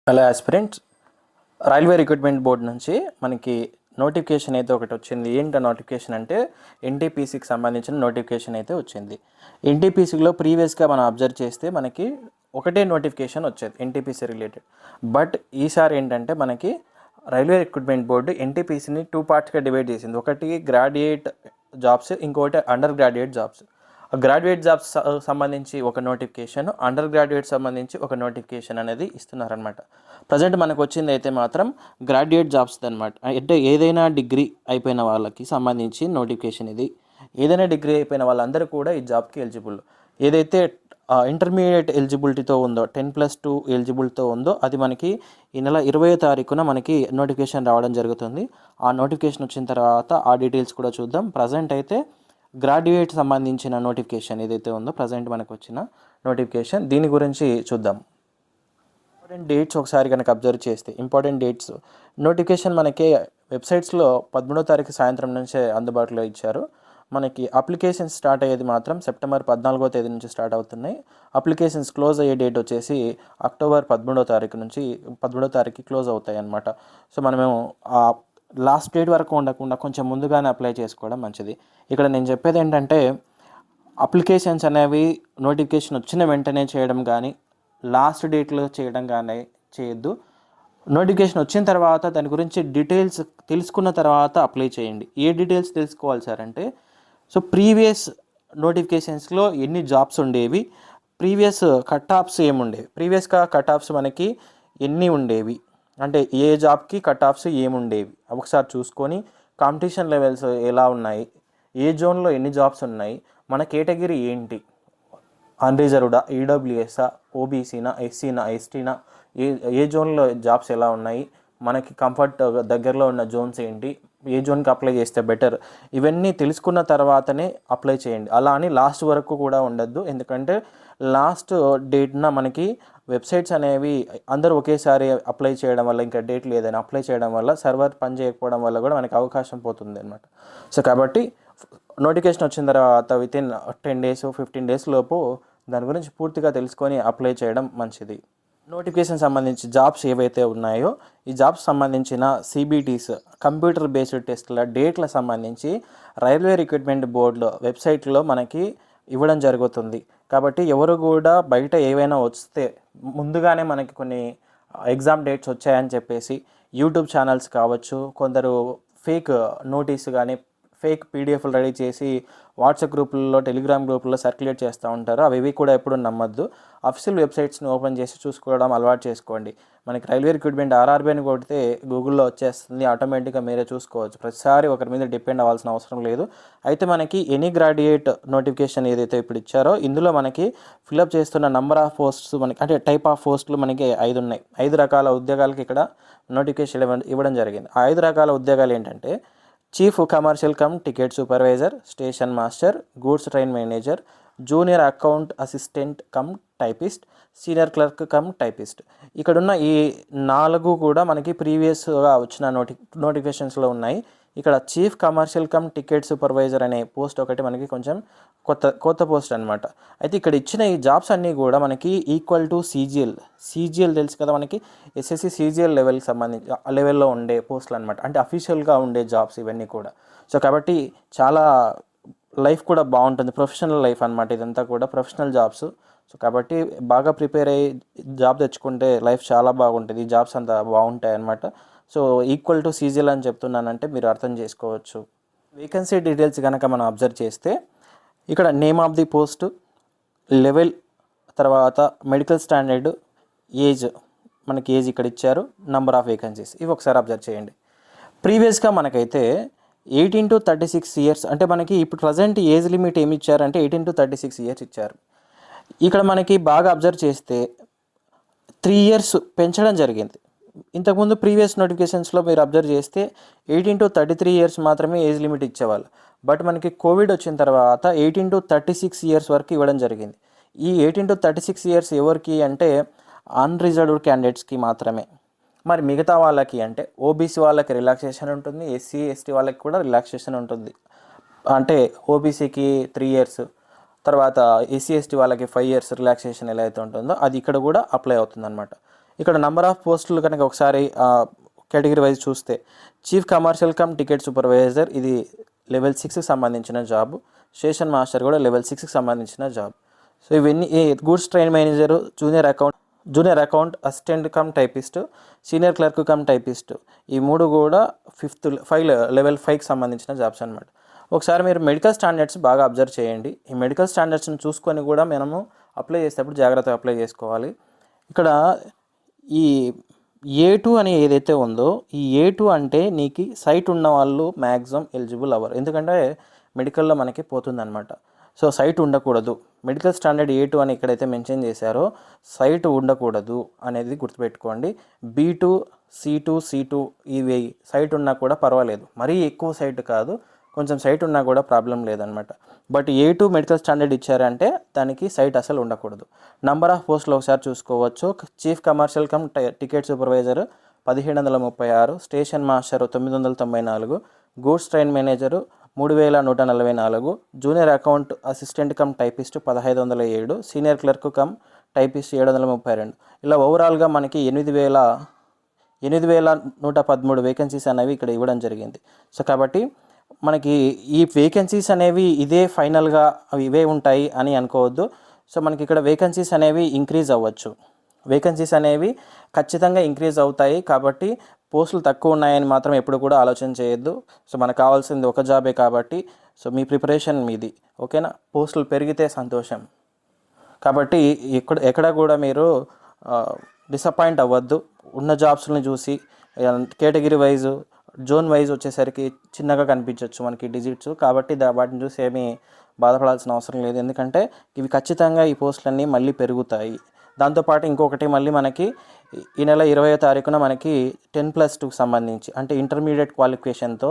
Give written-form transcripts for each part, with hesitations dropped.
Hello aspirants, railway recruitment board నుంచి మనకి notification అయితే ఒకటి వచ్చింది. ఏంటో నోటిఫికేషన్ అంటే ఎన్టీపీసీకి సంబంధించిన నోటిఫికేషన్ అయితే వచ్చింది. ఎన్టీపీసీలో ప్రీవియస్గా మనం అబ్జర్వ్ చేస్తే మనకి ఒకటే నోటిఫికేషన్ వచ్చేది ఎన్టీపీసీ రిలేటెడ్. బట్ ఈసారి ఏంటంటే మనకి రైల్వే రిక్రూట్మెంట్ బోర్డు ఎన్టీపీసీని 2 పార్ట్స్గా డివైడ్ చేసింది. ఒకటి గ్రాడ్యుయేట్ జాబ్స్, ఇంకొకటి under graduate jobs. Graduate jobs సంబంధించి ఒక నోటిఫికేషన్, అండర్ గ్రాడ్యుయేట్ సంబంధించి ఒక నోటిఫికేషన్ అనేది ఇస్తున్నారనమాట. ప్రజెంట్ మనకు వచ్చింది అయితే మాత్రం గ్రాడ్యుయేట్ జాబ్స్ అనమాట. అంటే ఏదైనా డిగ్రీ అయిపోయిన వాళ్ళకి సంబంధించి నోటిఫికేషన్ ఇది. ఏదైనా డిగ్రీ అయిపోయిన వాళ్ళందరూ కూడా ఈ జాబ్కి ఎలిజిబుల్. ఏదైతే ఇంటర్మీడియట్ ఎలిజిబిలిటీతో ఉందో 10+2 ఎలిజిబుల్తో ఉందో అది మనకి ఈ నెల 20వ తారీఖున మనకి నోటిఫికేషన్ రావడం జరుగుతుంది. ఆ నోటిఫికేషన్ వచ్చిన తర్వాత ఆ డీటెయిల్స్ కూడా చూద్దాం. ప్రజెంట్ అయితే గ్రాడ్యుయేట్ సంబంధించిన నోటిఫికేషన్ ఏదైతే ఉందో ప్రజెంట్ మనకు వచ్చిన నోటిఫికేషన్, దీని గురించి చూద్దాం. ఇంపార్టెంట్ డేట్స్ ఒకసారి కనుక అబ్జర్వ్ చేస్తే ఇంపార్టెంట్ డేట్స్ నోటిఫికేషన్ మనకి వెబ్సైట్స్లో 13వ తారీఖు సాయంత్రం నుంచే అందుబాటులో ఇచ్చారు. మనకి అప్లికేషన్స్ స్టార్ట్ అయ్యేది మాత్రం సెప్టెంబర్ 14వ తేదీ నుంచి స్టార్ట్ అవుతున్నాయి. అప్లికేషన్స్ క్లోజ్ అయ్యే డేట్ వచ్చేసి అక్టోబర్ 13వ తారీఖు నుంచి 13వ తారీఖు క్లోజ్ అవుతాయి అన్నమాట. సో మనమేమో లాస్ట్ డేట్ వరకు ఉండకుండా కొంచెం ముందుగానే అప్లై చేసుకోవడం మంచిది. ఇక్కడ నేను చెప్పేది ఏంటంటే అప్లికేషన్స్ అనేవి నోటిఫికేషన్ వచ్చిన వెంటనే చేయడం కానీ, లాస్ట్ డేట్లో చేయడం కానీ చేయొద్దు. నోటిఫికేషన్ వచ్చిన తర్వాత దాని గురించి డీటెయిల్స్ తెలుసుకున్న తర్వాత అప్లై చేయండి. ఏ డీటెయిల్స్ తెలుసుకోవాలి సార్ అంటే, సో ప్రీవియస్ నోటిఫికేషన్స్లో ఎన్ని జాబ్స్ ఉండేవి, ప్రీవియస్ కట్ ఆఫ్స్ ఏముండేవి, ప్రీవియస్గా కట్ ఆఫ్స్ మనకి ఎన్ని ఉండేవి, అంటే ఏ జాబ్కి కట్ ఆఫ్స్ ఏముండేవి ఒకసారి చూసుకొని, కాంపిటీషన్ లెవెల్స్ ఎలా ఉన్నాయి, ఏ జోన్లో ఎన్ని జాబ్స్ ఉన్నాయి, మన కేటగిరీ ఏంటి, అన్రిజర్వ్డా, ఈడబ్ల్యూఎస్ఆ, ఓబీసీనా, ఎస్సీనా, ఎస్టీనా, ఏ జోన్లో జాబ్స్ ఎలా ఉన్నాయి, మనకి కంఫర్ట్ దగ్గరలో ఉన్న జోన్స్ ఏంటి, ఏ జోన్కి అప్లై చేస్తే బెటర్, ఇవన్నీ తెలుసుకున్న తర్వాతనే అప్లై చేయండి. అలా అని లాస్ట్ వరకు కూడా ఉండద్దు. ఎందుకంటే లాస్ట్ డేట్న మనకి వెబ్సైట్స్ అనేవి అందరూ ఒకేసారి అప్లై చేయడం వల్ల, ఇంకా డేట్ లేదని అప్లై చేయడం వల్ల, సర్వర్ పని చేయకపోవడం వల్ల కూడా మనకి అవకాశం పోతుంది అనమాట. సో కాబట్టి నోటిఫికేషన్ వచ్చిన తర్వాత వితిన్ 10 days 15 days లోపు దాని గురించి పూర్తిగా తెలుసుకొని అప్లై చేయడం మంచిది. నోటిఫికేషన్ సంబంధించి జాబ్స్ ఏవైతే ఉన్నాయో ఈ జాబ్స్ సంబంధించిన సిబిటీస్, కంప్యూటర్ బేస్డ్ టెస్ట్ల డేట్ల సంబంధించి రైల్వే రిక్రూట్మెంట్ బోర్డులో వెబ్సైట్లో మనకి ఇవ్వడం జరుగుతుంది. కాబట్టి ఎవరు కూడా బయట ఏవైనా వస్తే ముందుగానే మనకి కొన్ని ఎగ్జామ్ డేట్స్ వచ్చాయని చెప్పేసి యూట్యూబ్ ఛానల్స్ కావచ్చు, కొందరు ఫేక్ నోటీస్ కానీ ఫేక్ పీడిఎఫ్లు రెడీ చేసి వాట్సాప్ గ్రూపుల్లో, టెలిగ్రామ్ గ్రూపుల్లో సర్క్యులేట్ చేస్తూ ఉంటారు. అవి కూడా ఎప్పుడు నమ్మద్దు. అఫీషియల్ వెబ్సైట్స్ని ఓపెన్ చేసి చూసుకోవడం అలవాటు చేసుకోండి. మనకి రైల్వే రిక్రూట్మెంట్ ఆర్ఆర్బీ అని కొడితే గూగుల్లో వచ్చేస్తుంది, ఆటోమేటిక్గా మీరే చూసుకోవచ్చు. ప్రతిసారి ఒకరి మీద డిపెండ్ అవ్వాల్సిన అవసరం లేదు. అయితే మనకి ఎనీ గ్రాడ్యుయేట్ నోటిఫికేషన్ ఏదైతే ఇప్పుడు ఇచ్చారో ఇందులో మనకి ఫిల్అప్ చేస్తున్న నెంబర్ ఆఫ్ పోస్ట్స్ మనకి, అంటే టైప్ ఆఫ్ పోస్టులు మనకి 5 ఉన్నాయి. 5 రకాల ఉద్యోగాలకి ఇక్కడ నోటిఫికేషన్ ఇవ్వడం జరిగింది. ఆ 5 రకాల ఉద్యోగాలు ఏంటంటే chief commercial come ticket supervisor, station master, goods train manager, junior account assistant cum typist, senior clerk cum typist. ఇక్కడున్న ఈ 4 కూడా మనకి ప్రీవియస్గా వచ్చిన నోటిఫికేషన్స్లో ఉన్నాయి. ఇక్కడ chief commercial come ticket supervisor అనే పోస్ట్ ఒకటి మనకి కొంచెం కొత్త పోస్ట్ అనమాట. అయితే ఇక్కడ ఇచ్చిన ఈ జాబ్స్ అన్నీ కూడా మనకి ఈక్వల్ టు సీజీఎల్ తెలుసు కదా, మనకి ఎస్ఎస్సి సీజీఎల్ లెవెల్కి సంబంధించి లెవెల్లో ఉండే పోస్టులు అనమాట. అంటే అఫీషియల్గా ఉండే జాబ్స్ ఇవన్నీ కూడా. సో కాబట్టి చాలా లైఫ్ కూడా బాగుంటుంది, ప్రొఫెషనల్ లైఫ్ అనమాట. ఇదంతా కూడా ప్రొఫెషనల్ జాబ్స్. సో కాబట్టి బాగా ప్రిపేర్ అయ్యి జాబ్ తెచ్చుకుంటే లైఫ్ చాలా బాగుంటుంది. ఈ జాబ్స్ అంతా బాగుంటాయి అన్నమాట. సో ఈక్వల్ టు సీజీఎల్ అని చెప్తున్నానంటే మీరు అర్థం చేసుకోవచ్చు. వేకెన్సీ డీటెయిల్స్ కనుక మనం అబ్జర్వ్ చేస్తే ఇక్కడ name of the post, level, తర్వాత మెడికల్ స్టాండర్డ్, ఏజ్, మనకి ఏజ్ ఇక్కడ ఇచ్చారు, నంబర్ ఆఫ్ వేకెన్సీస్, ఇవి ఒకసారి అబ్జర్వ్ చేయండి. ప్రీవియస్గా మనకైతే 18 to 36 years, అంటే మనకి ఇప్పుడు ప్రజెంట్ ఏజ్ లిమిట్ ఏమి ఇచ్చారంటే 18 to 36 years ఇచ్చారు. ఇక్కడ మనకి బాగా అబ్జర్వ్ చేస్తే 3 years పెంచడం జరిగింది. ఇంతకుముందు ప్రీవియస్ నోటిఫికేషన్స్లో మీరు అబ్జర్వ్ చేస్తే 18 to 33 years మాత్రమే ఏజ్ లిమిట్ ఇచ్చేవాళ్ళు. బట్ మనకి కోవిడ్ వచ్చిన తర్వాత 18 to 36 years వరకు ఇవ్వడం జరిగింది. ఈ 18 to 36 years ఎవరికి అంటే అన్రిజర్వ్డ్ క్యాండిడేట్స్కి మాత్రమే. మరి మిగతా వాళ్ళకి అంటే ఓబీసీ వాళ్ళకి రిలాక్సేషన్ ఉంటుంది, ఎస్సీ ఎస్టీ వాళ్ళకి కూడా రిలాక్సేషన్ ఉంటుంది. అంటే ఓబీసీకి 3 years, తర్వాత ఎస్సీ ఎస్టీ వాళ్ళకి 5 years రిలాక్సేషన్ ఎలా అయితే ఉంటుందో అది ఇక్కడ కూడా అప్లై అవుతుంది అనమాట. ఇక్కడ నంబర్ ఆఫ్ పోస్టులు కనుక ఒకసారి కేటగిరీ వైజ్ చూస్తే chief commercial come ticket supervisor ఇది లెవెల్ 6కి సంబంధించిన జాబ్, స్టేషన్ మాస్టర్ కూడా లెవెల్ 6కి సంబంధించిన జాబ్. సో ఇవన్నీ goods train manager, junior account assistant cum typist, senior clerk cum typist, ఈ 3 కూడా లెవెల్ 5కి సంబంధించిన జాబ్స్ అనమాట. ఒకసారి మీరు మెడికల్ స్టాండర్డ్స్ బాగా అబ్జర్వ్ చేయండి. ఈ మెడికల్ స్టాండర్డ్స్ని చూసుకొని కూడా మనము అప్లై చేసేటప్పుడు జాగ్రత్తగా అప్లై చేసుకోవాలి. ఇక్కడ ఈ A2 అని ఏదైతే ఉందో ఈ A2 అంటే నీకు సైట్ ఉన్న వాళ్ళు మ్యాక్సిమం ఎలిజిబుల్ అవ్వరు, ఎందుకంటే మెడికల్లో మనకి పోతుందన్నమాట. సో సైట్ ఉండకూడదు. మెడికల్ స్టాండర్డ్ A2 అని ఎక్కడైతే మెన్షన్ చేశారో సైట్ ఉండకూడదు అనేది గుర్తుపెట్టుకోండి. B2, C2 ఇవి సైట్ ఉన్నా కూడా పర్వాలేదు, మరీ ఎక్కువ సైట్ కాదు, కొంచెం సైట్ ఉన్నా కూడా ప్రాబ్లం లేదనమాట. బట్ A2 మెడికల్ స్టాండర్డ్ ఇచ్చారంటే దానికి సైట్ అసలు ఉండకూడదు. నంబర్ ఆఫ్ పోస్టులు ఒకసారి చూసుకోవచ్చు. Chief commercial come ticket supervisor 1736, station master 994, goods train manager 3144, junior account assistant cum typist 1507, senior clerk cum typist 732. ఇలా ఓవరాల్గా మనకి 8113 వేకెన్సీస్ అనేవి ఇక్కడ ఇవ్వడం జరిగింది. సో కాబట్టి మనకి ఈ వేకెన్సీస్ అనేవి ఇదే ఫైనల్గా ఇవే ఉంటాయి అని అనుకోవద్దు. సో మనకి ఇక్కడ వేకెన్సీస్ అనేవి ఇంక్రీజ్ అవ్వచ్చు, వేకెన్సీస్ అనేవి ఖచ్చితంగా ఇంక్రీజ్ అవుతాయి. కాబట్టి పోస్టులు తక్కువ ఉన్నాయని మాత్రం ఎప్పుడు కూడా ఆలోచన చేయొద్దు. సో మనకు కావాల్సింది ఒక జాబే కాబట్టి సో మీ ప్రిపరేషన్ మీది, ఓకేనా. పోస్టులు పెరిగితే సంతోషం, కాబట్టి ఎక్కడ కూడా మీరు డిసప్పాయింట్ అవ్వద్దు. ఉన్న జాబ్స్ని చూసి కేటగిరీ వైజ్, జోన్ వైజ్ వచ్చేసరికి చిన్నగా కనిపించవచ్చు మనకి డిజిట్స్, కాబట్టి వాటిని చూసి ఏమీ బాధపడాల్సిన అవసరం లేదు, ఎందుకంటే ఇవి ఖచ్చితంగా ఈ పోస్టులన్నీ మళ్ళీ పెరుగుతాయి. దాంతోపాటు ఇంకొకటి మళ్ళీ మనకి ఈ నెల 20వ తారీఖున మనకి 10+2కి సంబంధించి అంటే ఇంటర్మీడియట్ క్వాలిఫికేషన్తో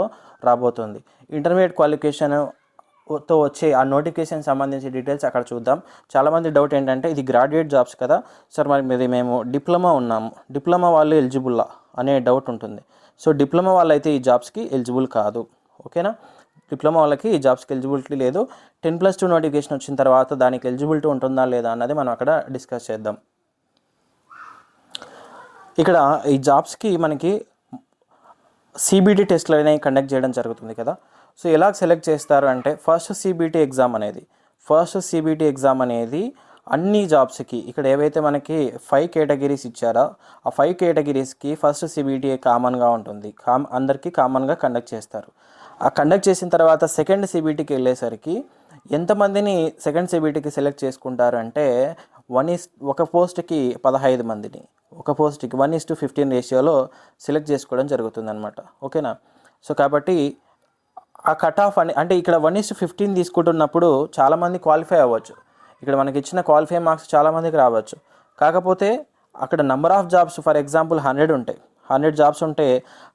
రాబోతుంది. ఇంటర్మీడియట్ క్వాలిఫికేషన్తో వచ్చే ఆ నోటిఫికేషన్ సంబంధించి డీటెయిల్స్ అక్కడ చూద్దాం. చాలామంది డౌట్ ఏంటంటే ఇది గ్రాడ్యుయేట్ జాబ్స్ కదా సార్, మరి మేము డిప్లొమా ఉన్నాము, డిప్లొమా వాళ్ళు ఎలిజిబుల్లా అనే డౌట్ ఉంటుంది. సో డిప్లొమా వాళ్ళైతే ఈ జాబ్స్కి ఎలిజిబుల్ కాదు, ఓకేనా. డిప్లొమా వాళ్ళకి ఈ జాబ్స్కి ఎలిజిబిలిటీ లేదు. 10+2 నోటిఫికేషన్ వచ్చిన తర్వాత దానికి ఎలిజిబిలిటీ ఉంటుందా లేదా అన్నది మనం అక్కడ డిస్కస్ చేద్దాం. ఇక్కడ ఈ జాబ్స్కి మనకి CBT టెస్ట్లు అనేవి కండక్ట్ చేయడం జరుగుతుంది కదా. సో ఎలా సెలెక్ట్ చేస్తారు అంటే ఫస్ట్ CBT ఎగ్జామ్ అనేది అన్ని జాబ్స్కి ఇక్కడ ఏవైతే మనకి 5 కేటగిరీస్ ఇచ్చారో ఆ 5 కేటగిరీస్కి ఫస్ట్ CBT కామన్గా ఉంటుంది, అందరికీ కామన్గా కండక్ట్ చేస్తారు. ఆ కండక్ట్ చేసిన తర్వాత సెకండ్ CBTకి వెళ్ళేసరికి ఎంతమందిని సెకండ్ CBTకి సెలెక్ట్ చేసుకుంటారు అంటే ఒక పోస్ట్కి 15 మందిని, ఒక పోస్ట్కి 1:15 రేషియోలో సెలెక్ట్ చేసుకోవడం జరుగుతుంది అనమాట, ఓకేనా. సో కాబట్టి ఆ కట్ ఆఫ్ అంటే ఇక్కడ 1:15 తీసుకుంటున్నప్పుడు చాలామంది క్వాలిఫై అవ్వచ్చు. ఇక్కడ మనకి ఇచ్చిన క్వాలిఫై మార్క్స్ చాలామందికి రావచ్చు. కాకపోతే అక్కడ number of jobs for example 100 ఉంటాయి, 100 జాబ్స్ ఉంటే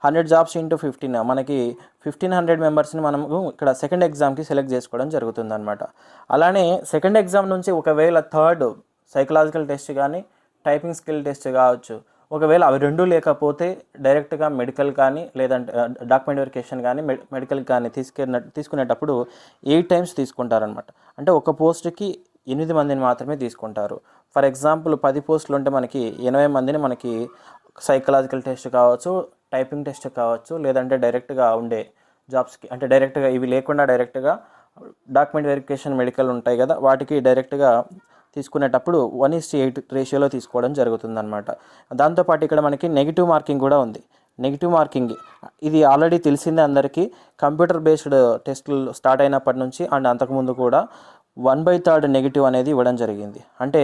100 జాబ్స్ ఇంటూ 15 మనకి 1500 మెంబర్స్ని మనము ఇక్కడ సెకండ్ ఎగ్జామ్కి సెలెక్ట్ చేసుకోవడం జరుగుతుంది అనమాట. అలానే సెకండ్ ఎగ్జామ్ నుంచి ఒకవేళ థర్డ్ సైకలాజికల్ టెస్ట్ కానీ టైపింగ్ స్కిల్ టెస్ట్ కావచ్చు, ఒకవేళ అవి రెండూ లేకపోతే డైరెక్ట్గా మెడికల్ కానీ లేదంటే డాక్యుమెంట్ వెరిఫికేషన్ కానీ మెడికల్ కానీ తీసుకునేటప్పుడు 8 టైమ్స్ తీసుకుంటారనమాట. అంటే ఒక పోస్ట్కి 8 మందిని మాత్రమే తీసుకుంటారు. ఫర్ ఎగ్జాంపుల్ 10 పోస్టులు ఉంటే మనకి 80 మందిని మనకి సైకలాజికల్ టెస్ట్ కావచ్చు, టైపింగ్ టెస్ట్ కావచ్చు, లేదంటే డైరెక్ట్గా ఉండే జాబ్స్కి అంటే డైరెక్ట్గా ఇవి లేకుండా డైరెక్ట్గా డాక్యుమెంట్ వెరిఫికేషన్ మెడికల్ ఉంటాయి కదా, వాటికి డైరెక్ట్గా తీసుకునేటప్పుడు 1:8 రేషియోలో తీసుకోవడం జరుగుతుందన్నమాట. దాంతోపాటు ఇక్కడ మనకి నెగిటివ్ మార్కింగ్ కూడా ఉంది. నెగిటివ్ మార్కింగ్ ఇది ఆల్రెడీ తెలిసిందే అందరికీ. కంప్యూటర్ బేస్డ్ టెస్టులు స్టార్ట్ అయినప్పటి నుంచి అండ్ అంతకుముందు కూడా 1/3 నెగిటివ్ అనేది ఇవ్వడం జరిగింది. అంటే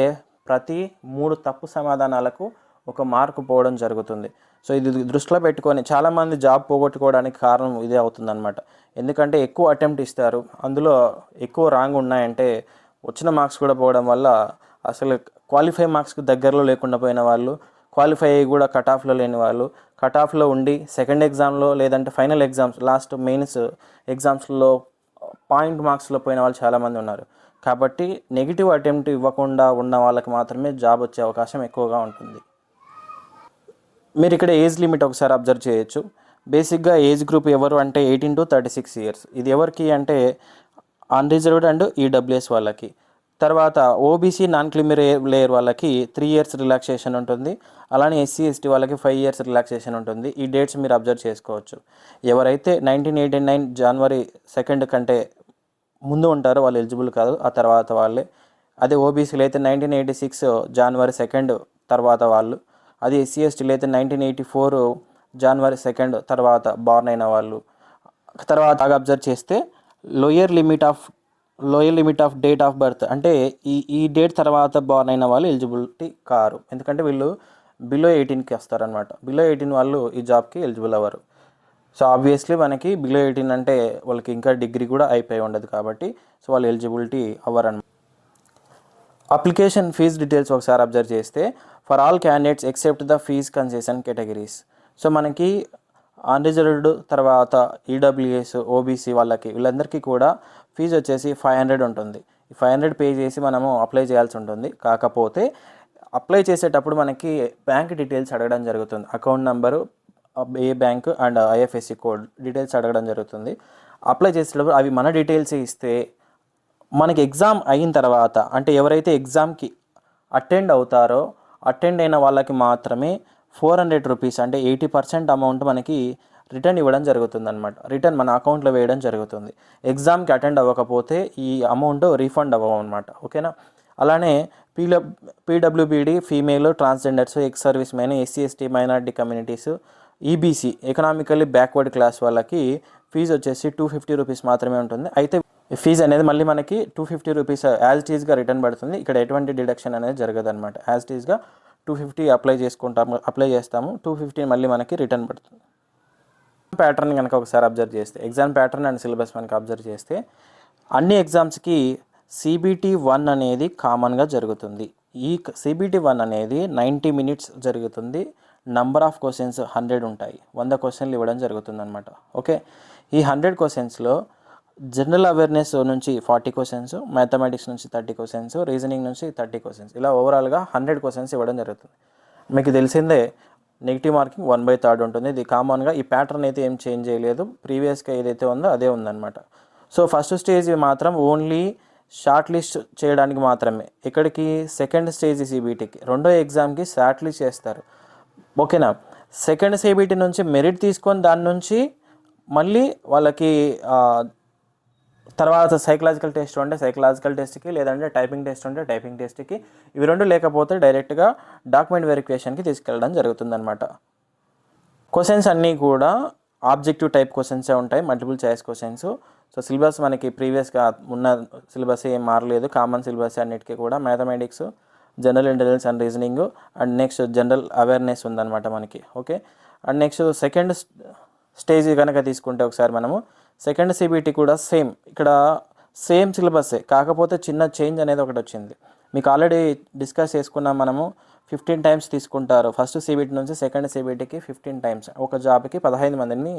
ప్రతి 3 తప్పు సమాధానాలకు 1 మార్కు పోవడం జరుగుతుంది. సో ఇది దృష్టిలో పెట్టుకొని చాలామంది జాబ్ పోగొట్టుకోవడానికి కారణం ఇదే అవుతుందన్నమాట. ఎందుకంటే ఎక్కువ అటెంప్ట్ ఇస్తారు, అందులో ఎక్కువ రాంగ్ ఉన్నాయంటే వచ్చిన మార్క్స్ కూడా పోవడం వల్ల అసలు క్వాలిఫై మార్క్స్కి దగ్గరలో లేకుండా పోయిన వాళ్ళు, క్వాలిఫై అయ్యి కూడా కట్ ఆఫ్లో లేని వాళ్ళు, కట్ ఆఫ్లో ఉండి సెకండ్ ఎగ్జామ్లో లేదంటే ఫైనల్ ఎగ్జామ్స్ లాస్ట్ మెయిన్స్ ఎగ్జామ్స్లో పాయింట్ మార్క్స్లో పోయిన వాళ్ళు చాలామంది ఉన్నారు. కాబట్టి నెగిటివ్ అటెంప్ట్ ఇవ్వకుండా ఉన్న వాళ్ళకి మాత్రమే జాబ్ వచ్చే అవకాశం ఎక్కువగా ఉంటుంది. మీరు ఇక్కడ ఏజ్ లిమిట్ ఒకసారి అబ్జర్వ్ చేయొచ్చు. బేసిక్గా ఏజ్ గ్రూప్ ఎవరు అంటే 18 to 36 ఇయర్స్. ఇది ఎవరికి అంటే అన్రిజర్వ్డ్ అండ్ ఈడబ్ల్యూఎస్ వాళ్ళకి. తర్వాత ఓబీసీ నాన్ క్రీమీ లేయర్ వాళ్ళకి 3 ఇయర్స్ రిలాక్సేషన్ ఉంటుంది. అలానే ఎస్సీ ఎస్టీ వాళ్ళకి 5 ఇయర్స్ రిలాక్సేషన్ ఉంటుంది. ఈ డేట్స్ మీరు అబ్జర్వ్ చేసుకోవచ్చు. ఎవరైతే 1989 జనవరి 2 కంటే ముందు ఉంటారో వాళ్ళు ఎలిజిబుల్ కాదు, ఆ తర్వాత వాళ్ళే. అదే ఓబీసీలు అయితే 1986 జనవరి 2 తర్వాత వాళ్ళు. అది ఎస్సీ ఎస్టీలు అయితే 1984 జనవరి 2 తర్వాత బార్న్ అయిన వాళ్ళు. తర్వాత అబ్జర్వ్ చేస్తే lower limit of date of birth అంటే ఈ డేట్ తర్వాత బార్న్ అయిన వాళ్ళు ఎలిజిబిలిటీ కారు, ఎందుకంటే వీళ్ళు బిలో 18కి వస్తారనమాట. బిలో 18 వాళ్ళు ఈ జాబ్కి ఎలిజిబుల్ అవ్వరు. సో ఆబ్వియస్లీ మనకి బిలో 18 అంటే వాళ్ళకి ఇంకా డిగ్రీ కూడా అయిపోయి ఉండదు కాబట్టి సో వాళ్ళు ఎలిజిబిలిటీ అవ్వరన్నమాట. అప్లికేషన్ ఫీజ్ డీటెయిల్స్ ఒకసారి అబ్జర్వ్ చేస్తే for all candidates except the fees concession categories. So మనకి అన్రిజర్వ్డ్ తర్వాత ఈడబ్ల్యూఎస్ ఓబీసీ వాళ్ళకి వీళ్ళందరికీ కూడా ఫీజు వచ్చేసి 500 ఉంటుంది. ఈ 500 పే చేసి మనము అప్లై చేయాల్సి ఉంటుంది. కాకపోతే అప్లై చేసేటప్పుడు మనకి బ్యాంక్ డీటెయిల్స్ అడగడం జరుగుతుంది. Account number, A bank and IFSC code details అడగడం జరుగుతుంది. అప్లై చేసేటప్పుడు అవి మన డీటెయిల్స్ ఇస్తే మనకి ఎగ్జామ్ అయిన తర్వాత అంటే ఎవరైతే ఎగ్జామ్కి అటెండ్ అవుతారో అటెండ్ అయిన వాళ్ళకి మాత్రమే 400 రూపీస్ అంటే 80% అమౌంట్ మనకి రిటర్న్ ఇవ్వడం జరుగుతుంది అనమాట. రిటర్న్ మన అకౌంట్లో వేయడం జరుగుతుంది. ఎగ్జామ్కి అటెండ్ అవ్వకపోతే ఈ అమౌంట్ రీఫండ్ అవ్వవు అనమాట. ఓకేనా. అలానే PWBD female, transgenders, ex servicemen, SC ST minority communities, EBC economically backward class వాళ్ళకి ఫీజు వచ్చేసి 250 రూపీస్ మాత్రమే ఉంటుంది. అయితే ఫీజు అనేది మళ్ళీ మనకి 250 రూపీస్ యాజ్ ఇట్ ఈస్గా రిటర్న్ పడుతుంది. ఇక్కడ ఎటువంటి డిడక్షన్ అనేది జరగదు అనమాట. యాజ్ ఇట్ ఈస్గా 250 అప్లై చేస్తాము, 250 మళ్ళీ మనకి రిటర్న్ పడుతుంది. ప్యాటర్న్ కనుక ఒకసారి అబ్జర్వ్ చేస్తే ఎగ్జామ్ ప్యాటర్న్ అండ్ సిలబస్ మనకి అబ్జర్వ్ చేస్తే అన్ని ఎగ్జామ్స్కి CBT 1 అనేది కామన్గా జరుగుతుంది. ఈ CBT 1 అనేది 90 మినిట్స్ జరుగుతుంది. నంబర్ ఆఫ్ క్వశ్చన్స్ 100 ఉంటాయి. 100 క్వశ్చన్లు ఇవ్వడం జరుగుతుంది అనమాట. ఓకే. ఈ 100 క్వశ్చన్స్లో జనరల్ అవేర్నెస్ నుంచి 40 క్వశ్చన్స్, మ్యాథమెటిక్స్ నుంచి 30 క్వశ్చన్స్, రీజనింగ్ నుంచి 30 క్వశ్చన్స్, ఇలా ఓవరాల్గా 100 క్వశ్చన్స్ ఇవ్వడం జరుగుతుంది. మీకు తెలిసిందే నెగిటివ్ మార్కింగ్ 1/3 ఉంటుంది. ఇది కామన్గా ఈ ప్యాటర్న్ అయితే ఏం చేంజ్ చేయలేదు. ప్రీవియస్గా ఏదైతే ఉందో అదే ఉందన్నమాట. సో ఫస్ట్ స్టేజ్ మాత్రం ఓన్లీ షార్ట్ లిస్ట్ చేయడానికి మాత్రమే. ఇక్కడికి సెకండ్ స్టేజ్ CBTకి, రెండో ఎగ్జామ్కి షార్ట్ లిస్ట్ చేస్తారు. ఓకేనా. సెకండ్ CBT నుంచి మెరిట్ తీసుకొని దాని నుంచి మళ్ళీ వాళ్ళకి తర్వాత సైకలాజికల్ టెస్ట్ ఉంటే సైకలాజికల్ టెస్ట్కి, లేదంటే టైపింగ్ టెస్ట్ ఉంటే టైపింగ్ టెస్ట్కి, ఇవి రెండు లేకపోతే డైరెక్ట్గా డాక్యుమెంట్ వెరిఫికేషన్కి తీసుకెళ్ళడం జరుగుతుందన్నమాట. క్వశ్చన్స్ అన్నీ కూడా ఆబ్జెక్టివ్ టైప్ క్వశ్చన్సే ఉంటాయి, multiple choice questions. So syllabus మనకి ప్రీవియస్గా ఉన్న సిలబస్ ఏం మారలేదు, కామన్ సిలబస్ అన్నిటికీ కూడా. Mathematics, general intelligence and reasoning and next general awareness ఉందన్నమాట మనకి. Okay. And next second stage కనుక తీసుకుంటే ఒకసారి మనము సెకండ్ CBT కూడా సేమ్, ఇక్కడ సేమ్ సిలబస్సే, కాకపోతే చిన్న చేంజ్ అనేది ఒకటి వచ్చింది. మీకు ఆల్రెడీ డిస్కస్ చేసుకున్నాం మనము. 15 టైమ్స్ తీసుకుంటారు ఫస్ట్ CBT నుంచి సెకండ్ CBTకి 15 టైమ్స్. ఒక జాబ్కి 15 మందిని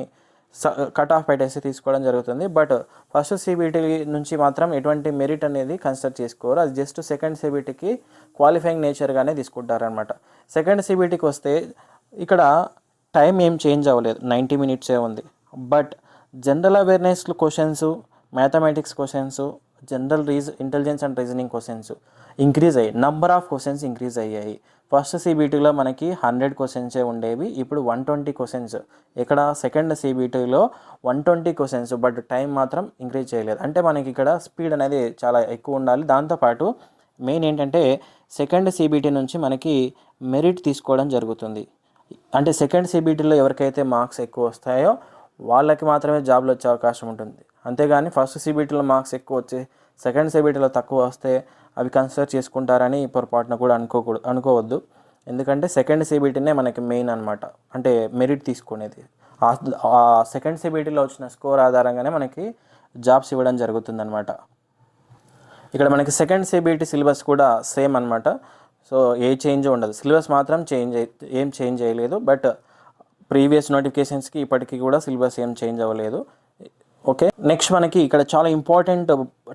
కట్ ఆఫ్ పెట్టేసి తీసుకోవడం జరుగుతుంది. బట్ ఫస్ట్ CBT నుంచి మాత్రం ఎటువంటి మెరిట్ అనేది కన్సిడర్ చేసుకోరు. అది జస్ట్ సెకండ్ CBTకి క్వాలిఫైయింగ్ నేచర్గానే తీసుకుంటారనమాట. సెకండ్ CBTకి వస్తే ఇక్కడ టైం ఏం చేంజ్ అవ్వలేదు, 90 మినిట్సే ఉంది. But general awareness questions, mathematics questions, general intelligence and reasoning questions increase అయ్యాయి. నంబర్ ఆఫ్ క్వశ్చన్స్ ఇంక్రీజ్ అయ్యాయి. ఫస్ట్ CBTలో మనకి 100 క్వశ్చన్సే ఉండేవి, ఇప్పుడు 120 క్వశ్చన్స్. ఇక్కడ సెకండ్ CBTలో 120 క్వశ్చన్స్, బట్ టైం మాత్రం ఇంక్రీజ్ చేయలేదు. అంటే మనకి ఇక్కడ స్పీడ్ అనేది చాలా ఎక్కువ ఉండాలి. దాంతోపాటు మెయిన్ ఏంటంటే సెకండ్ CBT నుంచి మనకి మెరిట్ తీసుకోవడం జరుగుతుంది. అంటే సెకండ్ CBTలో ఎవరికైతే మార్క్స్ ఎక్కువ వస్తాయో వాళ్ళకి మాత్రమే జాబ్లు వచ్చే అవకాశం ఉంటుంది. అంతేగాని ఫస్ట్ CBTలో మార్క్స్ ఎక్కువ వచ్చి సెకండ్ CBTలో తక్కువ వస్తే అవి కన్సిడర్ చేసుకుంటారని పొరపాటున కూడా అనుకోవద్దు. ఎందుకంటే సెకండ్ CBTనే మనకి మెయిన్ అనమాట, అంటే మెరిట్ తీసుకునేది. ఆ సెకండ్ CBTలో వచ్చిన స్కోర్ ఆధారంగానే మనకి జాబ్స్ ఇవ్వడం జరుగుతుందన్నమాట. ఇక్కడ మనకి సెకండ్ CBT సిలబస్ కూడా సేమ్ అనమాట. సో ఏ చేంజ్ ఉండదు, సిలబస్ మాత్రం ఏం చేంజ్ చేయలేదు. బట్ ప్రీవియస్ నోటిఫికేషన్స్కి ఇప్పటికీ కూడా సిలబస్ ఏం చేంజ్ అవ్వలేదు. ఓకే. నెక్స్ట్ మనకి ఇక్కడ చాలా ఇంపార్టెంట్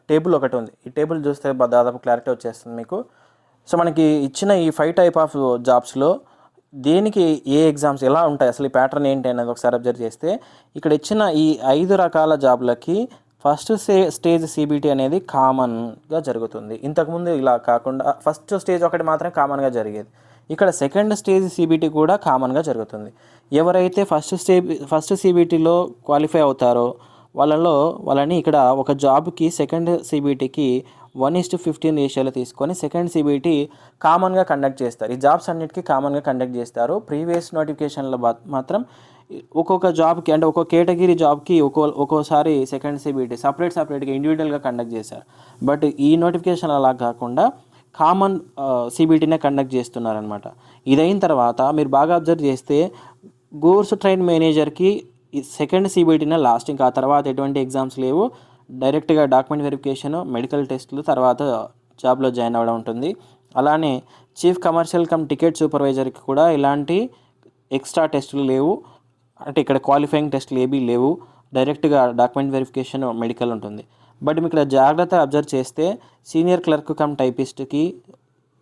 టేబుల్ ఒకటి ఉంది. ఈ టేబుల్ చూస్తే దాదాపు క్లారిటీ వచ్చేస్తుంది మీకు. సో మనకి ఇచ్చిన ఈ 5 టైప్ ఆఫ్ జాబ్స్లో దేనికి ఏ ఎగ్జామ్స్ ఎలా ఉంటాయి, అసలు ఈ ప్యాటర్న్ ఏంటి అనేది ఒకసారి అబ్జర్వ్ చేస్తే ఇక్కడ ఇచ్చిన ఈ 5 రకాల జాబ్లకి ఫస్ట్ స్టేజ్ సిబిటి అనేది కామన్గా జరుగుతుంది. ఇంతకుముందు ఇలా కాకుండా ఫస్ట్ స్టేజ్ ఒకటి మాత్రం కామన్గా జరిగేది. ఇక్కడ సెకండ్ స్టేజ్ సిబిటి కూడా కామన్గా జరుగుతుంది. ఎవరైతే ఫస్ట్ సిబిటిలో క్వాలిఫై అవుతారో వాళ్ళని ఇక్కడ ఒక జాబ్కి సెకండ్ సిబిటికి 1:15 రేషియోలో తీసుకొని సెకండ్ సిబిటి కామన్గా కండక్ట్ చేస్తారు. ఈ జాబ్స్ అన్నిటికీ కామన్గా కండక్ట్ చేస్తారు. ప్రీవియస్ నోటిఫికేషన్లో మాత్రం ఒక్కొక్క జాబ్కి అంటే ఒక్కొక్క కేటగిరీ జాబ్కి ఒక్కోసారి సెకండ్ సిబిటి సపరేట్గా ఇండివిజువల్గా కండక్ట్ చేశారు. బట్ ఈ నోటిఫికేషన్ అలా కాకుండా కామన్ సిబిటినే కండక్ట్ చేస్తున్నారనమాట. ఇదైన తర్వాత మీరు బాగా అబ్జర్వ్ చేస్తే గూడ్స్ ట్రైన్ మేనేజర్కి సెకండ్ సిబిటినే లాస్ట్, ఇంకా ఆ తర్వాత ఎటువంటి ఎగ్జామ్స్ లేవు. డైరెక్ట్గా డాక్యుమెంట్ వెరిఫికేషన్, మెడికల్ టెస్టులు, తర్వాత జాబ్లో జాయిన్ అవ్వడం ఉంటుంది. అలానే చీఫ్ కమర్షియల్ టికెట్ సూపర్వైజర్కి కూడా ఇలాంటి ఎక్స్ట్రా టెస్టులు లేవు. అంటే ఇక్కడ క్వాలిఫైయింగ్ టెస్టులు ఏబీ లేవు. డైరెక్ట్గా డాక్యుమెంట్ వెరిఫికేషన్, మెడికల్ ఉంటుంది. బట్ మీకు ఇక్కడ జాగ్రత్తగా అబ్జర్వ్ చేస్తే సీనియర్ క్లర్క్ టైపిస్ట్కి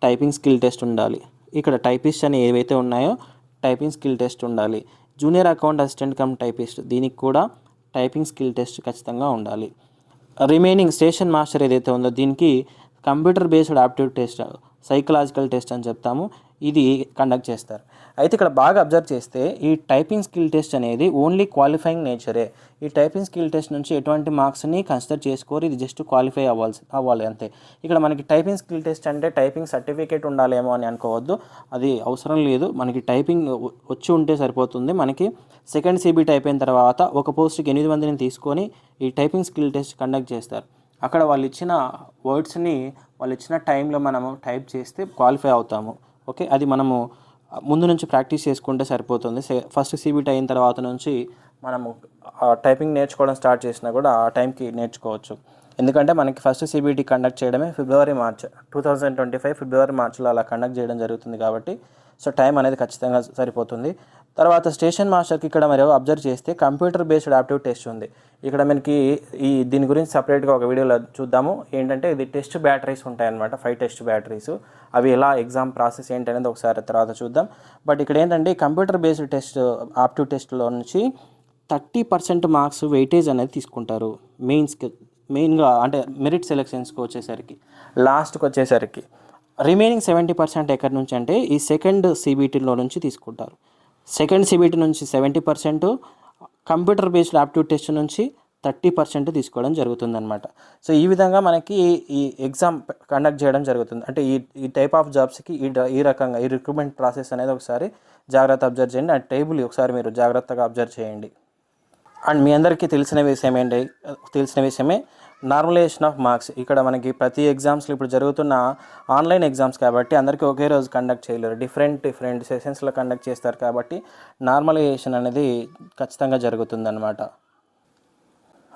టైపింగ్ స్కిల్ టెస్ట్ ఉండాలి. ఇక్కడ టైపిస్ట్ అని ఏవైతే ఉన్నాయో టైపింగ్ స్కిల్ టెస్ట్ ఉండాలి. జూనియర్ అకౌంట్ అసిస్టెంట్ టైపిస్ట్ దీనికి కూడా టైపింగ్ స్కిల్ టెస్ట్ ఖచ్చితంగా ఉండాలి. రిమైనింగ్ స్టేషన్ మాస్టర్ ఏదైతే ఉందో దీనికి computer based aptitude test, psychological test అని చెప్తాము, ఇది కండక్ట్ చేస్తారు. అయితే ఇక్కడ బాగా అబ్జర్వ్ చేస్తే ఈ టైపింగ్ స్కిల్ టెస్ట్ అనేది ఓన్లీ క్వాలిఫైయింగ్ నేచరే. ఈ టైపింగ్ స్కిల్ టెస్ట్ నుంచి ఎటువంటి మార్క్స్ని కన్సిడర్ చేసుకోరు, ఇది జస్ట్ క్వాలిఫై అవ్వాలి అంతే. ఇక్కడ మనకి టైపింగ్ స్కిల్ టెస్ట్ అంటే టైపింగ్ సర్టిఫికేట్ ఉండాలేమో అని అనుకోవద్దు, అది అవసరం లేదు. మనకి టైపింగ్ వచ్చి ఉంటే సరిపోతుంది. మనకి సెకండ్ సిబిటి అయిపోయిన తర్వాత ఒక పోస్ట్కి 8 మందిని తీసుకొని ఈ టైపింగ్ స్కిల్ టెస్ట్ కండక్ట్ చేస్తారు. అక్కడ వాళ్ళు ఇచ్చిన వర్డ్స్ని వాళ్ళు ఇచ్చిన టైంలో మనము టైప్ చేస్తే క్వాలిఫై అవుతాము. ఓకే, అది మనము ముందు నుంచి ప్రాక్టీస్ చేసుకుంటే సరిపోతుంది. ఫస్ట్ సిబిటి అయిన తర్వాత నుంచి మనము టైపింగ్ నేర్చుకోవడం స్టార్ట్ చేసినా కూడా ఆ టైంకి నేర్చుకోవచ్చు. ఎందుకంటే మనకి ఫస్ట్ సిబిటి కండక్ట్ చేయడమే March 2025 మార్చిలో అలా కండక్ట్ చేయడం జరుగుతుంది కాబట్టి సో టైం అనేది ఖచ్చితంగా సరిపోతుంది. తర్వాత స్టేషన్ మాస్టర్కి ఇక్కడ మీరు అబ్జర్వ్ చేస్తే కంప్యూటర్ బేస్డ్ ఆప్టిట్యూడ్ టెస్ట్ ఉంది. ఇక్కడ మనకి దీని గురించి సపరేట్గా ఒక వీడియోలో చూద్దాము. ఏంటంటే ఇది టెస్ట్ బ్యాటరీస్ ఉంటాయన్నమాట, 5 టెస్ట్ బ్యాటరీస్. అవి ఎలా ఎగ్జామ్ ప్రాసెస్ ఏంటనేది ఒకసారి తర్వాత చూద్దాం. బట్ ఇక్కడ ఏంటంటే కంప్యూటర్ బేస్డ్ టెస్ట్ ఆప్టిట్యూడ్ టెస్ట్లో నుంచి 30% మార్క్స్ వెయిటేజ్ అనేది తీసుకుంటారు. మెయిన్గా అంటే మెరిట్ సెలెక్షన్స్కి వచ్చేసరికి లాస్ట్కి వచ్చేసరికి రిమైనింగ్ 70% ఎక్కడి నుంచి అంటే ఈ సెకండ్ సిబిటిలో నుంచి తీసుకుంటారు. సెకండ్ సిబిటి నుంచి 70%, కంప్యూటర్ బేస్డ్ ఆప్టిట్యూడ్ టెస్ట్ నుంచి 30% తీసుకోవడం జరుగుతుందన్నమాట. సో ఈ విధంగా మనకి ఈ ఎగ్జామ్ కండక్ట్ చేయడం జరుగుతుంది. అంటే ఈ టైప్ ఆఫ్ జాబ్స్కి ఈ రకంగా ఈ రిక్రూట్మెంట్ ప్రాసెస్ అనేది ఒకసారి జాగ్రత్త అబ్జర్వ్ చేయండి. ఆ టేబుల్ ఒకసారి మీరు జాగ్రత్తగా అబ్జర్వ్ చేయండి. అండ్ మీ అందరికీ తెలిసిన విషయమే నార్మలైజేషన్ ఆఫ్ మార్క్స్. ఇక్కడ మనకి ప్రతి ఎగ్జామ్స్లో ఇప్పుడు జరుగుతున్న ఆన్లైన్ ఎగ్జామ్స్ కాబట్టి అందరికీ ఒకే రోజు కండక్ట్ చేయలేరు, డిఫరెంట్ సెషన్స్లో కండక్ట్ చేస్తారు కాబట్టి నార్మలైజేషన్ అనేది ఖచ్చితంగా జరుగుతుందన్నమాట.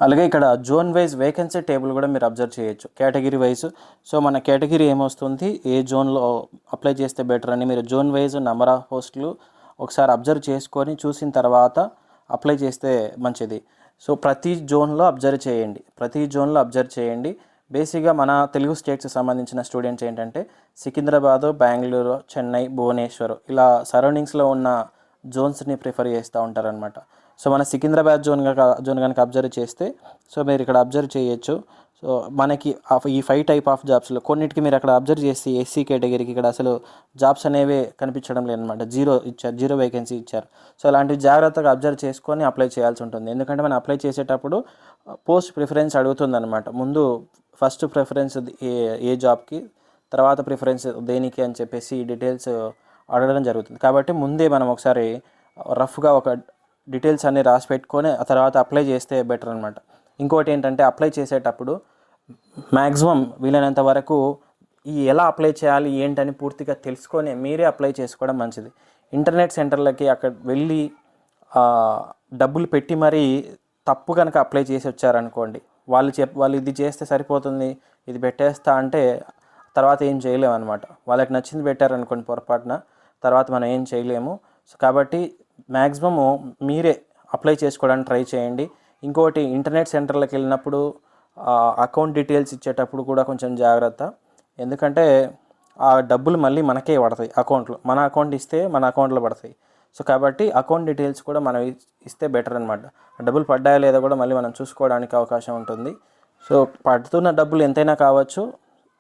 అలాగే ఇక్కడ జోన్ వైజ్ వేకెన్సీ టేబుల్ కూడా మీరు అబ్జర్వ్ చేయొచ్చు, కేటగిరీ వైజ్. సో మన కేటగిరీ ఏమొస్తుంది, ఏ జోన్లో అప్లై చేస్తే బెటర్ అని మీరు జోన్ వైజ్ నెంబర్ ఆఫ్ పోస్టులు ఒకసారి అబ్జర్వ్ చేసుకొని చూసిన తర్వాత అప్లై చేస్తే మంచిది. సో ప్రతి జోన్లో అబ్జర్వ్ చేయండి. బేసిక్గా మన తెలుగు స్టేట్స్కి సంబంధించిన స్టూడెంట్స్ ఏంటంటే సికింద్రాబాదు, బెంగళూరు, చెన్నై, భువనేశ్వర్ ఇలా సరౌండింగ్స్లో ఉన్న జోన్స్ని ప్రిఫర్ చేస్తూ ఉంటారనమాట. సో మన సికింద్రాబాద్ జోన్ కనుక అబ్జర్వ్ చేస్తే సో మీరు ఇక్కడ అబ్జర్వ్ చేయొచ్చు. సో మనకి ఈ 5 టైప్ ఆఫ్ జాబ్స్లో కొన్నిటికి మీరు అక్కడ అబ్జర్వ్ చేసి ఎస్సీ కేటగిరీకి ఇక్కడ అసలు జాబ్స్ అనేవి కనిపించడం లేదనమాట, జీరో వేకెన్సీ ఇచ్చారు. సో అలాంటివి జాగ్రత్తగా అబ్జర్వ్ చేసుకొని అప్లై చేయాల్సి ఉంటుంది. ఎందుకంటే మనం అప్లై చేసేటప్పుడు పోస్ట్ ప్రిఫరెన్స్ అడుగుతుందన్నమాట. ముందు ఫస్ట్ ప్రిఫరెన్స్ ఏ జాబ్కి, తర్వాత ప్రిఫరెన్స్ దేనికి అని చెప్పేసి ఈ డీటెయిల్స్ అడగడం జరుగుతుంది. కాబట్టి ముందే మనం ఒకసారి రఫ్గా ఒక డీటెయిల్స్ అన్నీ రాసి పెట్టుకొని ఆ తర్వాత అప్లై చేస్తే బెటర్ అనమాట. ఇంకోటి ఏంటంటే అప్లై చేసేటప్పుడు మ్యాక్సిమం వీలైనంత వరకు ఎలా అప్లై చేయాలి ఏంటని పూర్తిగా తెలుసుకొని మీరే అప్లై చేసుకోవడం మంచిది. ఇంటర్నెట్ సెంటర్లకి అక్కడ వెళ్ళి డబ్బులు పెట్టి మరీ తప్పు కనుక అప్లై చేసి వచ్చారనుకోండి, వాళ్ళు ఇది చేస్తే సరిపోతుంది, ఇది పెట్టేస్తా అంటే తర్వాత ఏం చేయలేము అనమాట. వాళ్ళకి నచ్చింది పెట్టారనుకోండి పొరపాటున, తర్వాత మనం ఏం చేయలేము. సో కాబట్టి మ్యాక్సిమము మీరే అప్లై చేసుకోవడానికి ట్రై చేయండి. ఇంకోటి ఇంటర్నెట్ సెంటర్లకు వెళ్ళినప్పుడు అకౌంట్ డీటెయిల్స్ ఇచ్చేటప్పుడు కూడా కొంచెం జాగ్రత్త. ఎందుకంటే ఆ డబ్బులు మళ్ళీ మనకే పడతాయి అకౌంట్లో, మన అకౌంట్ ఇస్తే మన అకౌంట్లో పడతాయి. సో కాబట్టి అకౌంట్ డీటెయిల్స్ కూడా మనం ఇస్తే బెటర్ అనమాట. డబ్బులు పడ్డాయా లేదా కూడా మళ్ళీ మనం చూసుకోవడానికి అవకాశం ఉంటుంది. సో పడుతున్న డబ్బులు ఎంతైనా కావచ్చు,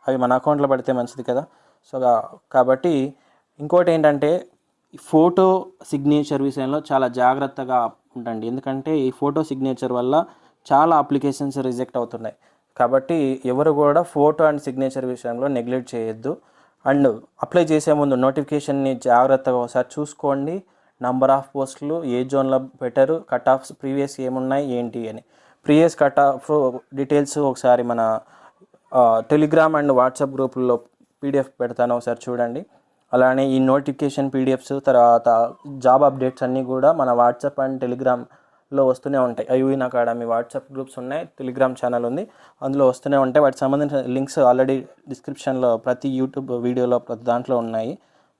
అవి మన అకౌంట్లో పడితే మంచిది కదా. సో కాబట్టి ఇంకోటి ఏంటంటే ఫోటో సిగ్నేచర్ విషయంలో చాలా జాగ్రత్తగా ఉండండి. ఎందుకంటే ఈ ఫోటో సిగ్నేచర్ వల్ల చాలా అప్లికేషన్స్ రిజెక్ట్ అవుతున్నాయి. కాబట్టి ఎవరు కూడా ఫోటో అండ్ సిగ్నేచర్ విషయంలో నెగ్లెక్ట్ చేయొద్దు. అండ్ అప్లై చేసే ముందు నోటిఫికేషన్ని జాగ్రత్తగా ఒకసారి చూసుకోండి. నంబర్ ఆఫ్ పోస్టులు ఏ జోన్లో పెట్టారు, కట్ ఆఫ్స్ ప్రీవియస్ ఏమున్నాయి ఏంటి అని. ప్రీవియస్ కట్ ఆఫ్ డీటెయిల్స్ ఒకసారి మన టెలిగ్రామ్ అండ్ వాట్సాప్ గ్రూపుల్లో పీడిఎఫ్ పెడతాను, ఒకసారి చూడండి. అలానే ఈ నోటిఫికేషన్ పీడిఎఫ్స్ తర్వాత జాబ్ అప్డేట్స్ అన్నీ కూడా మన వాట్సాప్ అండ్ టెలిగ్రామ్లో వస్తూనే ఉంటాయి. యూఇన్ అకాడమీ వాట్సాప్ గ్రూప్స్ ఉన్నాయి, టెలిగ్రామ్ ఛానల్ ఉంది, అందులో వస్తూనే ఉంటాయి. వాటికి సంబంధించిన లింక్స్ ఆల్రెడీ డిస్క్రిప్షన్లో ప్రతి యూట్యూబ్ వీడియోలో ప్రతి దాంట్లో ఉన్నాయి.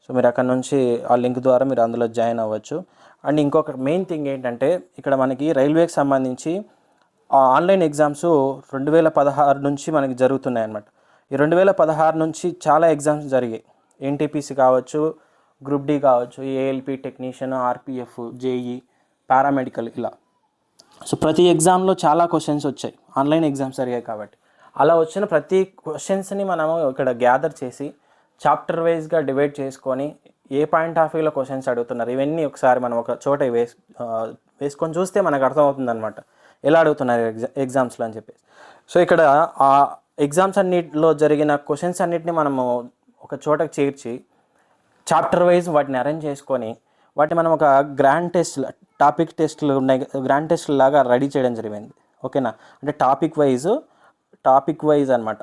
సో మీరు అక్కడ నుంచి ఆ లింక్ ద్వారా మీరు అందులో జాయిన్ అవ్వచ్చు. అండ్ ఇంకొక మెయిన్ థింగ్ ఏంటంటే ఇక్కడ మనకి రైల్వేకి సంబంధించి ఆన్లైన్ ఎగ్జామ్స్ 2016 నుంచి మనకి జరుగుతున్నాయి అన్నమాట. ఈ 2016 నుంచి చాలా ఎగ్జామ్స్ జరిగాయి. ఎన్టీపీసీ కావచ్చు, గ్రూప్ డి కావచ్చు, ALP technician, RPF, JEE, paramedical ఇలా. సో ప్రతి ఎగ్జామ్లో చాలా క్వశ్చన్స్ వచ్చాయి, ఆన్లైన్ ఎగ్జామ్స్ జరిగాయి కాబట్టి. అలా వచ్చిన ప్రతి క్వశ్చన్స్ని మనము ఇక్కడ గ్యాదర్ చేసి చాప్టర్ వైజ్గా డివైడ్ చేసుకొని ఏ పాయింట్ ఆఫ్ వ్యూలో క్వశ్చన్స్ అడుగుతున్నారు ఇవన్నీ ఒకసారి మనం ఒక చోట వేసుకొని చూస్తే మనకు అర్థమవుతుంది అనమాట ఎలా అడుగుతున్నారు ఎగ్జామ్స్లో అని చెప్పేసి. సో ఇక్కడ ఆ ఎగ్జామ్స్ అన్నిటిలో జరిగిన క్వశ్చన్స్ అన్నిటిని మనము ఒక చోటకి చేర్చి చాప్టర్ వైజ్ వాటిని అరేంజ్ చేసుకొని వాటిని మనం ఒక గ్రాండ్ టెస్ట్ టాపిక్ టెస్ట్లు ఉన్నాయి, గ్రాండ్ టెస్ట్ లాగా రెడీ చేయడం జరిగింది. ఓకేనా, అంటే టాపిక్ వైజ్ అనమాట.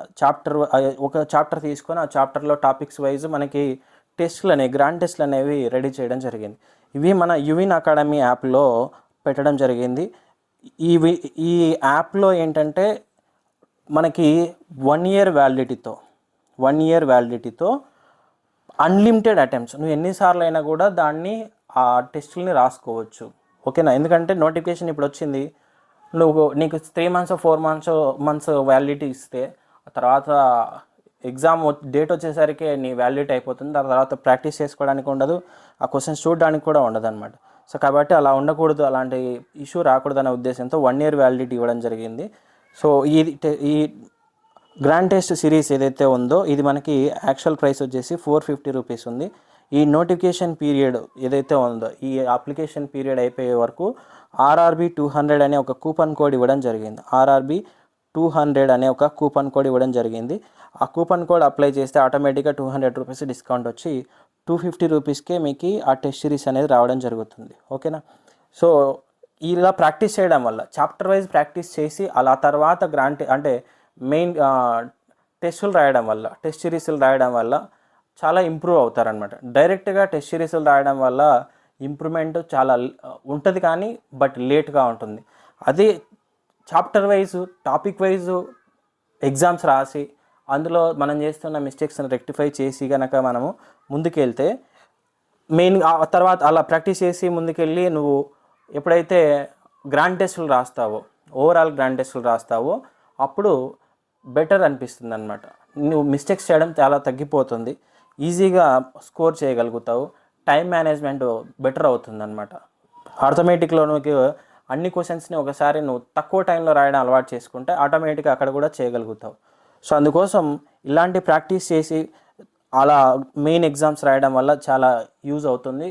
ఒక చాప్టర్ తీసుకొని ఆ చాప్టర్లో టాపిక్స్ వైజ్ మనకి గ్రాండ్ టెస్ట్లు అనేవి రెడీ చేయడం జరిగింది. ఇవి మన యూఇన్ అకాడమీ యాప్లో పెట్టడం జరిగింది. ఈ యాప్లో ఏంటంటే మనకి 1 year వ్యాలిడిటీతో అన్లిమిటెడ్ అటెంప్ట్స్, నువ్వు ఎన్నిసార్లు అయినా కూడా దాన్ని ఆ టెస్టులని రాసుకోవచ్చు. ఓకేనా, ఎందుకంటే నోటిఫికేషన్ ఇప్పుడు వచ్చింది, నీకు 3 months 4 months వ్యాలిడిటీ ఇస్తే ఆ తర్వాత ఎగ్జామ్ డేట్ వచ్చేసరికి నీ వ్యాలిడిటీ అయిపోతుంది. దాని తర్వాత ప్రాక్టీస్ చేసుకోవడానికి ఉండదు, ఆ క్వశ్చన్స్ చూడడానికి కూడా ఉండదు అనమాట. సో కాబట్టి అలా ఉండకూడదు, అలాంటి ఇష్యూ రాకూడదు అనే ఉద్దేశంతో 1 year వ్యాలిడిటీ ఇవ్వడం జరిగింది. సో ఈ గ్రాండ్ టెస్ట్ సిరీస్ ఏదైతే ఉందో ఇది మనకి యాక్చువల్ ప్రైస్ వచ్చేసి 450 రూపీస్ ఉంది. ఈ నోటిఫికేషన్ పీరియడ్ ఏదైతే ఉందో ఈ అప్లికేషన్ పీరియడ్ అయిపోయే వరకు ఆర్ఆర్బి 200 అనే ఒక కూపన్ కోడ్ ఇవ్వడం జరిగింది. ఆర్ఆర్బి 200 అనే ఒక కూపన్ కోడ్ ఇవ్వడం జరిగింది. ఆ కూపన్ కోడ్ అప్లై చేస్తే ఆటోమేటిక్గా 200 రూపీస్ డిస్కౌంట్ వచ్చి 250 రూపీస్కే మీకు ఆ టెస్ట్ సిరీస్ అనేది రావడం జరుగుతుంది. ఓకేనా, సో ఇలా ప్రాక్టీస్ చేయడం వల్ల చాప్టర్ వైజ్ ప్రాక్టీస్ చేసి అలా తర్వాత మెయిన్ టెస్టులు రాయడం వల్ల టెస్ట్ సిరీస్లు రాయడం వల్ల చాలా ఇంప్రూవ్ అవుతారనమాట. డైరెక్ట్గా టెస్ట్ సిరీస్లు రాయడం వల్ల ఇంప్రూవ్మెంట్ చాలా ఉంటుంది కానీ బట్ లేట్గా ఉంటుంది. అదే chapter wise topic wise exams రాసి అందులో మనం చేస్తున్న మిస్టేక్స్ని రెక్టిఫై చేసి కనుక మనము ముందుకెళ్తే మెయిన్ తర్వాత అలా ప్రాక్టీస్ చేసి ముందుకెళ్ళి నువ్వు ఎప్పుడైతే గ్రాండ్ టెస్టులు రాస్తావో ఓవరాల్ గ్రాండ్ టెస్టులు రాస్తావో అప్పుడు బెటర్ అనిపిస్తుంది అనమాట. నువ్వు మిస్టేక్స్ చేయడం చాలా తగ్గిపోతుంది, ఈజీగా స్కోర్ చేయగలుగుతావు, టైం మేనేజ్మెంట్ బెటర్ అవుతుంది అనమాట. ఆర్థమెటిక్లో నువ్వు అన్ని క్వశ్చన్స్ని ఒకసారి నువ్వు తక్కువ టైంలో రాయడం అలవాటు చేసుకుంటే ఆటోమేటిక్గా అక్కడ కూడా చేయగలుగుతావు. సో అందుకోసం ఇలాంటి ప్రాక్టీస్ చేసి అలా మెయిన్ ఎగ్జామ్స్ రాయడం వల్ల చాలా యూజ్ అవుతుంది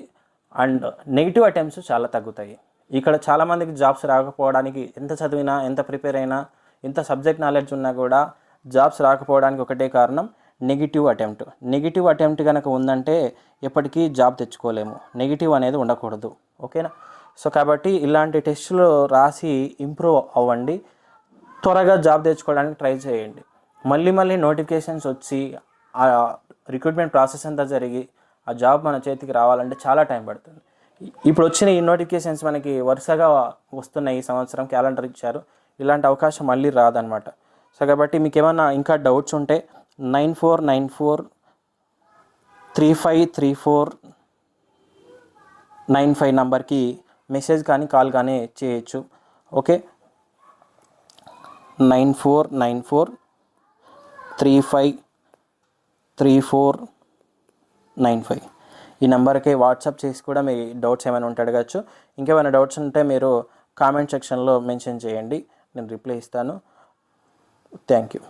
అండ్ నెగిటివ్ అటెంప్ట్స్ చాలా తగ్గుతాయి. ఇక్కడ చాలామందికి జాబ్స్ రాకపోవడానికి ఎంత చదివినా ఎంత ప్రిపేర్ అయినా ఎంత సబ్జెక్ట్ నాలెడ్జ్ ఉన్నా కూడా జాబ్స్ రాకపోవడానికి ఒకటే కారణం నెగిటివ్ అటెంప్ట్ కనుక ఉందంటే ఎప్పటికీ జాబ్ తెచ్చుకోలేము. నెగిటివ్ అనేది ఉండకూడదు. ఓకేనా, సో కాబట్టి ఇలాంటి టెస్టులు రాసి ఇంప్రూవ్ అవ్వండి, త్వరగా జాబ్ తెచ్చుకోవడానికి ట్రై చేయండి. మళ్ళీ నోటిఫికేషన్స్ వచ్చి ఆ రిక్రూట్మెంట్ ప్రాసెస్ అంతా జరిగి ఆ జాబ్ మన చేతికి రావాలంటే చాలా టైం పడుతుంది. ఇప్పుడు వచ్చిన ఈ నోటిఫికేషన్స్ మనకి వరుసగా వస్తున్నాయి, ఈ సంవత్సరం క్యాలెండర్ ఇచ్చారు, ఇలాంటి అవకాశం మళ్ళీ రాదనమాట. సో కాబట్టి మీకు ఏమైనా ఇంకా డౌట్స్ ఉంటే 9494353495 నంబర్కి మెసేజ్ కానీ కాల్ కానీ చేయొచ్చు. ఓకే, 9494353495. ఈ నెంబర్కి వాట్సాప్ చేసి కూడా మీ డౌట్స్ ఏమైనా ఉంటే అడగచ్చు. ఇంకేమైనా డౌట్స్ ఉంటే మీరు కామెంట్ సెక్షన్లో మెన్షన్ చేయండి, నేను రిప్లై ఇస్తాను. Thank you.